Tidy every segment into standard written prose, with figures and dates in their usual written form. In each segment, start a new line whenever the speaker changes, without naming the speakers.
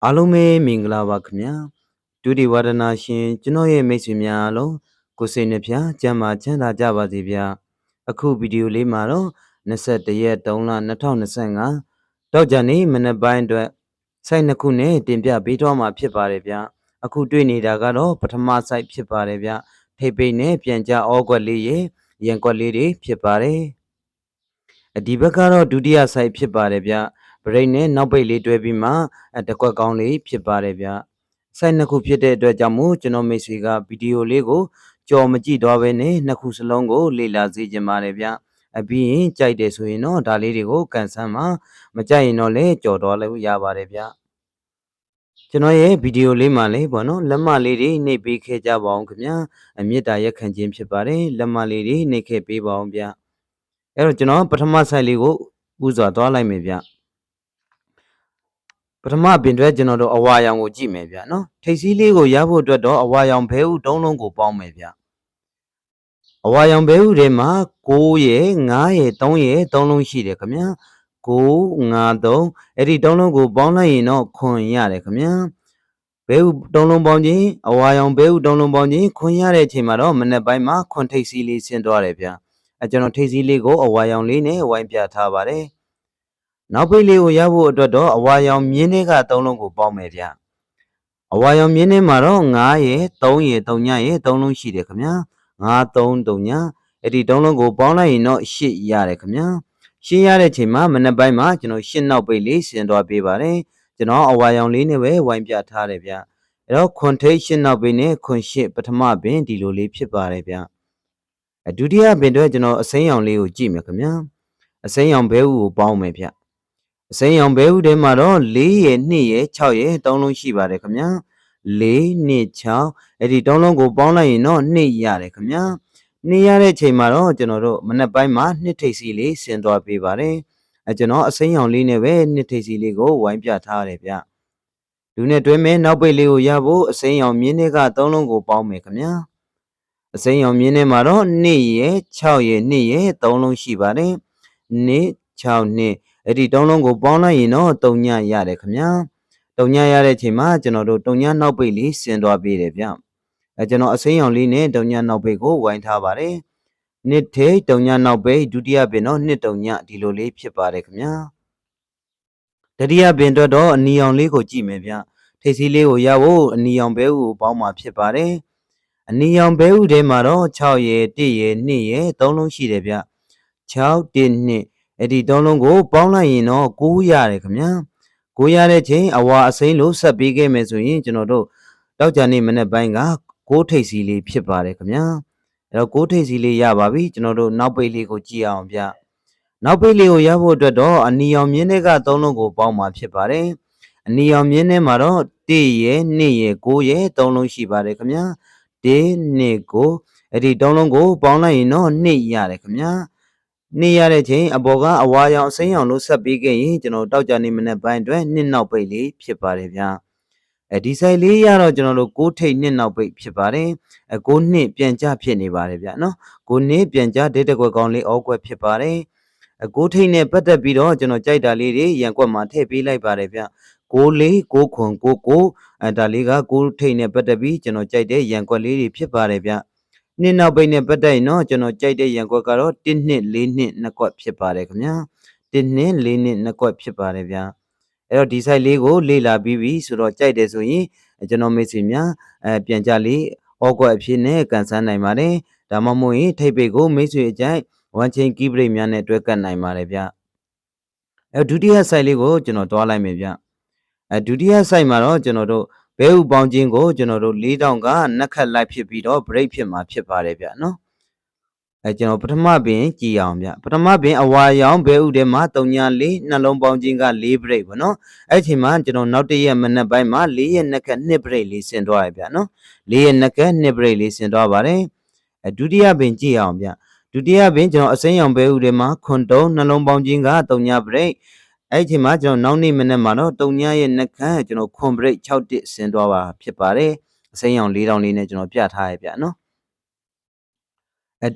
အားလုံးပဲမင်္ဂလာပါခင်ဗျာဒုတိဝါဒနာရှင်ကျွန်တော်ရဲ့မိတ်ဆွေများအားလုံးကိုယ်စိတ်နှဖျားကျန်းမာချမ်းသာကြပါစေဗျာအခုဗီဒီယိုလေးမှာတော့21ရက်3လ2025တောက်ကြနေ့မနက်ပိုင်းအတွက်စိုက်နှစ်ခုနဲ့တင်ပြပေးတော့မှာဖြစ်ပါတယ်ဗျာအခုတွေ့နေတာကတော့ပထမစိုက်ဖြစ်ပါတယ်ဗျာထိပ်ပိတ်နဲ့ပြန်ကြဩကွက်လေးရဲ့ရန်ကွက်လေးတွေဖြစ်ပါတယ်ဒီဘက်ကတော့ဒုတိယစိုက်ဖြစ်ပါတယ်ဗျဗရိတ်နဲ့နောက်ပိတ်လေးတွဲပြီးမှတကွက်ကောင်းလေးဖြစ်ပါတယ်ဗျစိုက်နှစ်ခုဖြစ်တဲ့အတွက်ကြောင့်မို့ကျွန်တော်မိတ်ဆွေကဗီဒီယိုလေးကိုကြော်မကြည့်တော့ဘဲနဲ့နှစ်ခုစလုံးကိုလေ့လာစေချင်ပါတယ်ဗျအပြီးရင်ကြိုက်တယ်ဆိုရင်တော့ဒါလေးတွေကိုကန်ဆန်းမှာမကြိုက်ရင်တော့လည်းကြော်တော့လည်းရပါတယ်ဗျကျွန်တော်ရဲ့ဗီဒီယိုလေးမှာလည်းပေါ့နော်လက်မလေးတွေနှိပ်ပေးခဲ့ကြပါအောင်ခင်ဗျာမေတ္တာရက်ခံခြင်းဖြစ်ပါတယ်လက်မလေးတွေနှိပ်ခဲ့ပေးပါအောင်ဗျအဲ့တော့ကျွန်တော်ပထမဆိုင်လေးကိုဥစွာသွားလိုက်မယ်ဗျပထမပင်တွဲကျွန်တော်တို့အဝါရောင်ကိုကြည့်မယ်ဗျနော်ထိပ်စည်းလေးကိုရဖို့အတွက်တော့အဝါရောင်ဘဲဥတုံးလုံးကိုပေါင်းမယ်ဗျအဝါရောင်ဘဲဥထဲမှာ6ရယ်9ရယ်3ရယ်3လုံးရှိတယ်ခင်ဗျာ9 5 3အဲ့ဒီ3လုံးကိုပေါင်းလိုက်ရင်တော့ခွန်ရတယ်ခင်ဗျာဘဲဥ3လုံးပေါင်းခြင်းအဝါရောင်ဘဲဥ3လုံးပေါင်းခြင်းခွန်ရတဲ့အချိန်မှာတော့မနေ့ပိုင်းမှာခွန်ထိပ်စည်းလေးဆင်းသွားတယ်ဗျကျွန်တော်ထိပ်စည်းလေးကိုအဝါရောင်လေးနဲ့ဝိုင်းပြထားပါတယ်နောက်ပိတ်လေးကိုရဖို့အတွက်တော့အဝါရောင်မြင်းတွေက3လုံးကိုပေါင်းမယ်ဗျအဝါရောင်မြင်းတွေမှာတော့9ရယ်3ရယ်3ညရယ်3လုံးရှိတယ်ခင်ဗျာ9 3 3ညအဲ့ဒီ3လုံးကိုပေါင်းလိုက်ရင်တော့8ရတယ်ခင်ဗျာ8ရတဲ့ချိန်မှာမနေ့ပိုင်းမှာကျွန်တော်8နောက်ပိတ်လေးဆင်သွားပေးပါတယ်ကျွန်တော်အဝါရောင်လေးနဲ့ပဲဝိုင်းပြထားတယ်ဗျအဲ့တော့ခွန်ထိပ်8နောက်ပိတ်နဲ့ခွန်8ပထမပင်ဒီလိုလေးဖြစ်ပါတယ်ဗျဒုတိယပင်တော့ကျွန်တော်အစိမ်းရောင်လေးကိုကြည့်မယ်ခင်ဗျာအစိမ်းရောင်ဘဲဥကိုပေါင်းမယ်ဗျအစိမ်းရောင်ဘဲဥထဲမှာတော့4ရယ်2ရယ်6ရယ်3လုံးရှိပါတယ်ခင်ဗျာ4 2 6အဲ့ဒီ3လုံးကိုပေါင်းလိုက်ရင်တော့2ရတယ်ခင်ဗျာ2ရတဲ့ချိန်မှာတော့ကျွန်တော်တို့မနက်ပိုင်းမှာ2ထိပ်စီလေးဆင်သွားပေးပါတယ်ကျွန်တော်အစိမ်းရောင်လေးနဲ့ပဲ2ထိပ်စီလေးကိုဝိုင်းပြထားရတယ်ဗျလူနဲ့တွဲမဲ့နောက်ပိတ်လေးကိုရဖို့အစိမ်းရောင်မြင်းတွေက3လုံးကိုပေါင်းမယ်ခင်ဗျာအစိမ်းရောင်မြင်းထဲမှာတော့2ရယ်6ရယ်2ရယ်3လုံးရှိပါတယ်2 6 2အဲ့ဒီ3လုံးကိုပေါင်းလိုက်ရင်တော့3ညရတယ်ခင်ဗျာ3ညရတဲ့အချိန်မှာကျွန်တော်တို့3ညနောက်ပိတ်လေးဆင်သွားပေးတယ်ဗျကျွန်တော်အစိမ်းရောင်လေးနဲ့3ညနောက်ပိတ်ကိုဝိုင်းထားပါတယ်နှစ်ထိတ်3ညနောက်ပိတ်ဒုတိယပင်တော့နှစ်3ညဒီလိုလေးဖြစ်ပါတယ်ခင်ဗျာတတိယပင်တော့အနီရောင်လေးကိုကြည့်မယ်ဗျထိပ်စည်းလေးကိုရဖို့အနီရောင်ဘဲဥကိုပေါင်းမှာဖြစ်ပါတယ်အနီရောင်ဘဲဥထဲမှာတော့6ရယ်1ရယ်2ရယ်3လုံးရှိတယ်ဗျ6 1 2အဲ့ဒီ3လုံးကိုပေါင်းလိုက်ရင်တော့9ရတယ်ခင်ဗျာ9ရတဲ့ချိန်အဝါအစိမ်းလို့ဆက်ပေးခဲ့မယ်ဆိုရင်ကျွန်တော်တို့တောက်ကြနေ့မနေ့ပိုင်းက6ထိပ်စီလေးဖြစ်ပါတယ်ခင်ဗျာအဲ့တော့6ထိပ်စီလေးရပါပြီကျွန်တော်တို့နောက်ပိတ်လေးကိုကြည့်အောင်ဗျနောက်ပိတ်လေးကိုရဖို့အတွက်တော့အနီရောင်မြင်းတွေက3လုံးကိုပေါင်းမှာဖြစ်ပါတယ်အနီရောင်မြင်းထဲမှာတော့1ရယ်2ရယ်9ရယ်3လုံးရှိပါတယ်ခင်ဗျာ1 2 9အဲ့ဒီ3လုံးကိုပေါင်းလိုက်ရင်တော့2ရတယ်ခင်ဗျာ2ရတဲ့ချိန်အပေါ်ကအဝါရောင်အစိမ်းရောင်လို့ဆက်ပြီးခဲ့ရင်ကျွန်တော်တောက်ကြနေမနေ့ပိုင်းအတွက်2နောက်ပိတ်လေးဖြစ်ပါတယ်ဗျာဒီဆိုင်လေးရတော့ကျွန်တော်တို့6ထိပ်2နောက်ပိတ်ဖြစ်ပါတယ်6နှစ်ပြန်ကြဖြစ်နေပါတယ်ဗျာနော်6နှစ်ပြန်ကြဒိတ်တကွက်ကောင်းလေးဩကွက်ဖြစ်ပါတယ်6ထိပ်နဲ့ပတ်သက်ပြီးတော့ကျွန်တော်ကြိုက်တာလေးတွေရန်ကွက်မှာထည့်ပေးလိုက်ပါတယ်ဗျ6 4 9ခွန်9 9ဒါလေးက6ထိပ်နဲ့ပတ်သက်ပြီးကျွန်တော်ကြိုက်တဲ့ရန်ကွက်လေးတွေဖြစ်ပါတယ်ဗျနှစ်နောက်ပိတ်နဲ့ပတ်သက်ရင်တော့ကျွန်တော်ကြိုက်တဲ့ရန်ကွက်ကတော့1နှစ်4နှစ်2ကွက်ဖြစ်ပါတယ်ခင်ဗျာ1နှစ်4နှစ်2ကွက်ဖြစ်ပါတယ်ဗျာအဲ့တော့ဒီ site လေးကိုလေ့လာပြီးပြီဆိုတော့ကြိုက်တယ်ဆိုရင်ကျွန်တော်မိတ်ဆွေများပြန်ကြလေးဩကွက်အဖြစ်နဲ့ကန်ဆန်းနိုင်ပါတယ်ဒါမှမဟုတ်ရင်ထိပ်ပိတ်ကိုမိတ်ဆွေအကြိုက်1 chain key break များနဲ့တွဲကပ်နိုင်ပါတယ်ဗျဒုတိယ site လေးကိုကျွန်တော်တွားလိုက်မယ်ဗျဒုတိယ site မှာတော့ကျွန်တော်တို့ဘဲဥပေါင်းခြင်းကိုကျွန်တော်တို့4000ကနက်ခတ်လိုက်ဖြစ်ပြီးတော့ break ဖြစ်မှာဖြစ်ပါတယ်ဗျနော်ကျွန်တော်ပထမပင်ကြည်အောင်ဗျပထမပင်အဝါရောင်ဘဲဥထဲမှာ3ည4နှလုံးပေါင်းခြင်းက4 break ပေါ့နော်အဲ့ချိန်မှာကျွန်တော်နောက်တစ်ရက်မနက်ပိုင်းမှာ4ရက်နက်ခတ်2 break လေးဆင်သွားရဗျနော်4ရက်နက်ခတ်2 break လေးဆင်သွားပါတယ်ဒုတိယပင်ကြည်အောင်ဗျဒုတိယပင်ကျွန်တော်အစိမ်းရောင်ဘဲဥထဲမှာခွန်တုံးနှလုံးပေါင်းခြင်းက3ည break အဲ့ချိန်မှာကျွန်တော်နောက်နေ့မနက်မှာတော့3ညရဲ့နက်ခတ်ကျွန်တော်ခွန် break 6 1ဆင်သွားပါဖြစ်ပါတယ်အစိမ်းရောင်4000လေးနဲ့ကျွန်တော်ပြထားရဗျနော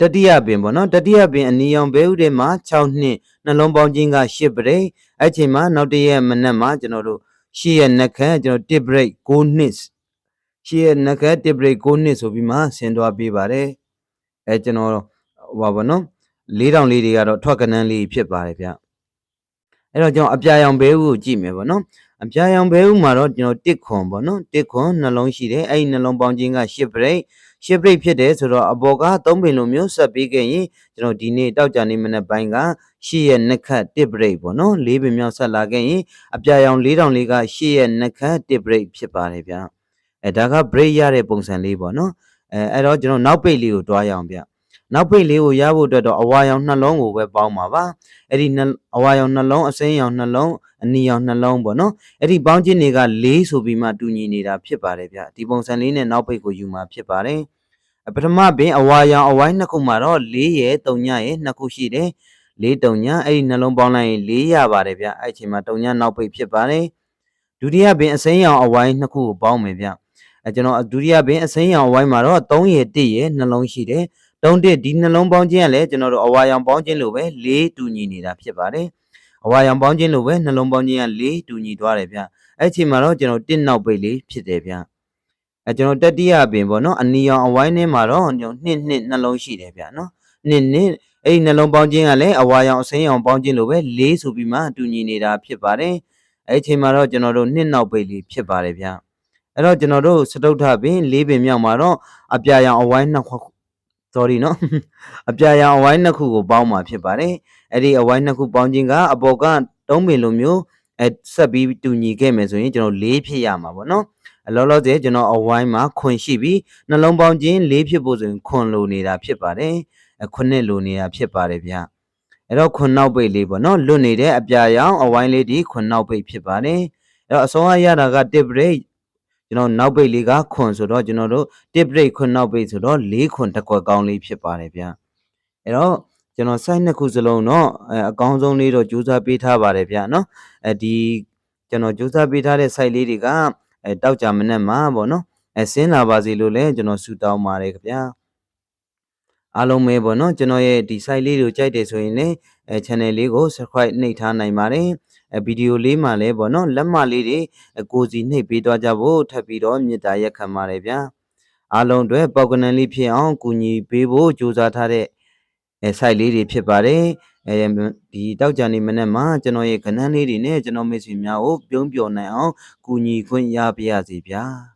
်တတိယပင်ပေါ့နော်တတိယပင်အနီရောင်ဘဲဥထဲမှာ6နှစ်နှလုံးပေါင်းခြင်းက8ပရိတ်အဲ့ချိန်မှာနောက်တရက်မနက်မှာကျွန်တော်တို့ ရှေ့ရဲ့နှက်ခတ်ကျွန်တော်တစ် break 6 နှစ်ရှေ့ရဲ့နှက်ခတ်တစ် break 6 နှစ်ဆိုပြီးမှဆင်းသွားပေးပါတယ်ကျွန်တော်ဟိုပါဗောနော်4000လေးတွေကတော့ထွက်ကနန်းလေးဖြစ်ပါတယ်ဗျအဲ့တော့ကျွန်တော်အပြာရောင်ဘဲဥကိုကြည့်မယ်ဗောနော်အပြာရောင်ဘဲဥမှာတော့ကျွန်တော်တစ်ခွန်ဗောနော်တစ်ခွန်နှလုံးရှိတယ်အဲ့ဒီနှလုံးပေါင်းခြင်းက10 break 10 break ဖြစ်တယ်ဆိုတော့အပေါ်က3ပင်လိုမျိုးဆက်ပြီးခဲ့ရင်ကျွန်တော်ဒီနေ့တောက်ကြနေမနေ့ပိုင်းကရှေ့ရဲ့နှက်ခတ်တစ် break ဗောနော်4ပင်မြောက်ဆက်လာခဲ့ရင်အပြာရောင်4000လေးကရှေ့ရဲ့နှက်ခတ်တစ် break ဖြစ်ပါတယ်ဗျဒါက break ရတဲ့ပုံစံလေးဗောနော်အဲ့တော့ကျွန်တော်နောက်ပိတ်လေးကိုတွားရအောင်ဗျနောက်ပိတ်လေးကိုရဖို့အတွက်တော့အဝါရောင်နှလုံးကိုပဲပေါင်းပါပါအဲ့ဒီအဝါရောင်နှလုံးအစိမ်းရောင်နှလုံးအနီရောင်နှလုံးပေါ့နော်အဲ့ဒီပေါင်းခြင်းတွေက4ဆိုပြီးမှတူညီနေတာဖြစ်ပါတယ်ဗျဒီပုံစံလေးနဲ့နောက်ပိတ်ကိုယူမှာဖြစ်ပါတယ်ပထမပင်အဝါရောင်အဝိုင်းနှစ်ခုမှာတော့4ရဲ့3ညရဲ့2ခုရှိတယ်4 3ညအဲ့ဒီနှလုံးပေါင်းလိုက်ရင်4ရပါတယ်ဗျအဲ့အချိန်မှာ3ညနောက်ပိတ်ဖြစ်ပါတယ်ဒုတိယပင်အစိမ်းရောင်အဝိုင်းနှစ်ခုကိုပေါင်းမယ်ဗျကျွန်တော်ဒုတိယပင်အစိမ်းရောင်အဝိုင်းမှာတော့3ရဲ့1ရဲ့နှလုံးရှိတယ်3ဒီနှလုံးပေါင်းခြင်းကလည်းကျွန်တော်တို့အဝါရောင်ပေါင်းခြင်းလိုပဲ4တူညီနေတာဖြစ်ပါတယ်အဝါရောင်ပေါင်းခြင်းလိုပဲနှလုံးပေါင်းခြင်းက4တူညီသွားတယ်ဗျအဲ့အချိန်မှာတော့ကျွန်တော်1နောက်ပိတ်လေးဖြစ်တယ်ဗျကျွန်တော်တတိယပင်ပေါ့နော်အနီရောင်အဝိုင်းထဲမှာတော့ကျွန်တော်2နှလုံးရှိတယ်ဗျနော်2အဲ့ဒီနှလုံးပေါင်းခြင်းကလည်းအဝါရောင်အစိမ်းရောင်ပေါင်းခြင်းလိုပဲ4ဆိုပြီးမှတူညီနေတာဖြစ်ပါတယ်အဲ့အချိန်မှာတော့ကျွန်တော်တို့2နောက်ပိတ်လေးဖြစ်ပါတယ်ဗျအဲ့တော့ကျွန်တော်တို့စတုထပင်4ပင်မြောက်မှာတော့အပြာရောင်အဝိုင်းနှစ်ခုsorry နော်အပြာရောင်အဝိုင်းနှစ်ခုကိုပေါင်းမှာဖြစ်ပါတယ်အဲ့ဒီအဝိုင်းနှစ်ခုပေါင်းခြင်းကအပေါ်က3ပင်လိုမျိုးဆက်ပြီးတူညီခဲ့မယ်ဆိုရင်ကျွန်တော်4ဖြစ်ရမှာပေါ့နော်လောလောဆယ်ကျွန်တော်အဝိုင်းမှာခွန်ရှိပြီးနှလုံးပေါင်းခြင်း4ဖြစ်ဖို့ဆိုရင်ခွန်လိုနေတာဖြစ်ပါတယ်ခုနှစ်လိုနေတာဖြစ်ပါတယ်ဗျအဲ့တော့ခွန်နောက်ပိတ်လေးပေါ့နော်လွတ်နေတဲ့အပြာရောင်အဝိုင်းလေးဒီခွန်နောက်ပိတ်ဖြစ်ပါတယ်အဲ့တော့အစောရတာကတစ် break ကျွန်တော်နောက်ပိတ်လေးကခွန်ဆိုတော့ကျွန်တော်တို့တစ် break ခွန်နောက်ပိတ်ဆိုတော့4ခွန်တစ်ကွက်ကောင်းလေးဖြစ်ပါတယ်ဗျအဲ့တော့ကျွန်တော် site နှစ်ခုစလုံးတော့အကောင်းဆုံးလေးတော့ကြိုးစားပေးထားပါတယ်ဗျနော်ဒီကျွန်တော်ကြိုးစားပေးထားတဲ့ site လေးတွေကတောက်ကြမနဲ့မှာပေါ့နော်ဆင်းလာပါစေလို့လည်းကျွန်တော်ဆုတောင်းပါတယ်ခင်ဗျာအားလုံးပဲပေါ့နော်ကျွန်တော်ရဲ့ဒီ site လေးကိုကြိုက်တယ်ဆိုရင်လည်းchannel လေးကို subscribe နှိပ်ထားနိုင်ပါတယ်ဗီဒီယိုလေးမှာလည်းပေါ့နော်လက်မလေးတွေကိုစီနှိပ်ပေးသွားကြဖို့ထပ်ပြီးတော့မေတ္တာရက်ခံပါတယ်ဗျာအားလုံးတွေပေါက်ကနန်လေးဖြစ်အောင်ကူညီပေးဖို့ကြိုးစားထားတဲ့site လေးတွေဖြစ်ပါတယ်ဒီတောက်ကြနေမနေ့မှာကျွန်တော်ရဲ့ကဏ္ဍလေးတွေနဲ့ကျွန်တော်မိတ်ဆွေများကိုပြုံးပျော်နိုင်အောင်ကူညီခွင့်ရပါရစေဗျာ